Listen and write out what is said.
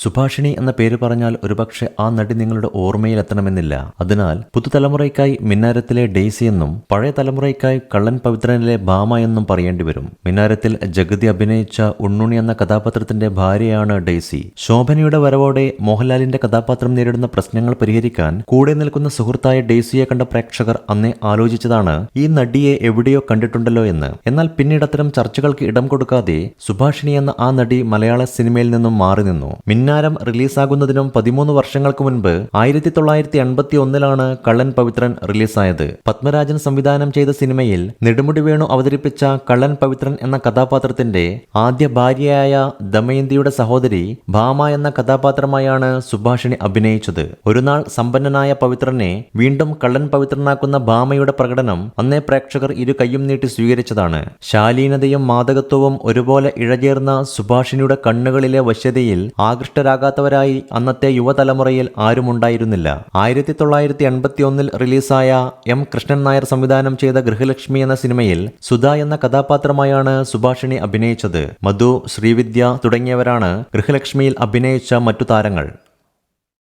സുഭാഷിണി എന്ന പേര് പറഞ്ഞാൽ ഒരുപക്ഷെ ആ നടി നിങ്ങളുടെ ഓർമ്മയിലെത്തണമെന്നില്ല. അതിനാൽ പുതുതലമുറയ്ക്കായി മിന്നാരത്തിലെ ഡെയ്സി എന്നും പഴയ തലമുറയ്ക്കായി കള്ളൻ പവിത്രനിലെ ഭാമ എന്നും പറയേണ്ടി വരും. മിന്നാരത്തിൽ ജഗതി അഭിനയിച്ച ഉണ്ണുണ്ണി എന്ന കഥാപാത്രത്തിന്റെ ഭാര്യയാണ് ഡെയ്സി. ശോഭനയുടെ വരവോടെ മോഹൻലാലിന്റെ കഥാപാത്രം നേരിടുന്ന പ്രശ്നങ്ങൾ പരിഹരിക്കാൻ കൂടെ നിൽക്കുന്ന സുഹൃത്തായ ഡെയ്സിയെ കണ്ട പ്രേക്ഷകർ അന്നേ ആലോചിച്ചതാണ് ഈ നടിയെ എവിടെയോ കണ്ടിട്ടുണ്ടല്ലോ എന്ന്. എന്നാൽ പിന്നീട് അത്തരം ചർച്ചകൾക്ക് ഇടം കൊടുക്കാതെ സുഭാഷിണി എന്ന ആ നടി മലയാള സിനിമയിൽ നിന്നും മാറി നിന്നു. മിന്നാരം റിലീസാകുന്നതിനും 13 വർഷങ്ങൾക്ക് മുൻപ് 1981 കള്ളൻ പവിത്രൻ റിലീസായത്. പത്മരാജൻ സംവിധാനം ചെയ്ത സിനിമയിൽ നെടുമുടി വേണു അവതരിപ്പിച്ച കള്ളൻ പവിത്രൻ എന്ന കഥാപാത്രത്തിന്റെ ആദ്യ ഭാര്യയായ ദമയന്തിയുടെ സഹോദരി ഭാമ എന്ന കഥാപാത്രമായാണ് സുഭാഷിണി അഭിനയിച്ചത്. ഒരുനാൾ സമ്പന്നനായ പവിത്രനെ വീണ്ടും കള്ളൻ പവിത്രനാക്കുന്ന ഭാമയുടെ പ്രകടനം അന്നേ പ്രേക്ഷകർ ഇരു കൈയും നീട്ടി സ്വീകരിച്ചതാണ്. ശാലീനതയും മാദകത്വവും ഒരുപോലെ ഇഴചേർന്ന സുഭാഷിണിയുടെ കണ്ണുകളിലെ വശ്യതയിൽ ആകൃഷ്ടരാകാത്തവരായി അന്നത്തെ യുവതലമുറയിൽ ആരുമുണ്ടായിരുന്നില്ല. 1981 റിലീസായ എം കൃഷ്ണൻ നായർ സംവിധാനം ചെയ്ത ഗൃഹലക്ഷ്മി എന്ന സിനിമയിൽ സുധ എന്ന കഥാപാത്രമായാണ് സുഭാഷിണി അഭിനയിച്ചത്. മധു, ശ്രീവിദ്യ തുടങ്ങിയവരാണ് ഗൃഹലക്ഷ്മിയിൽ അഭിനയിച്ച മറ്റു താരങ്ങൾ.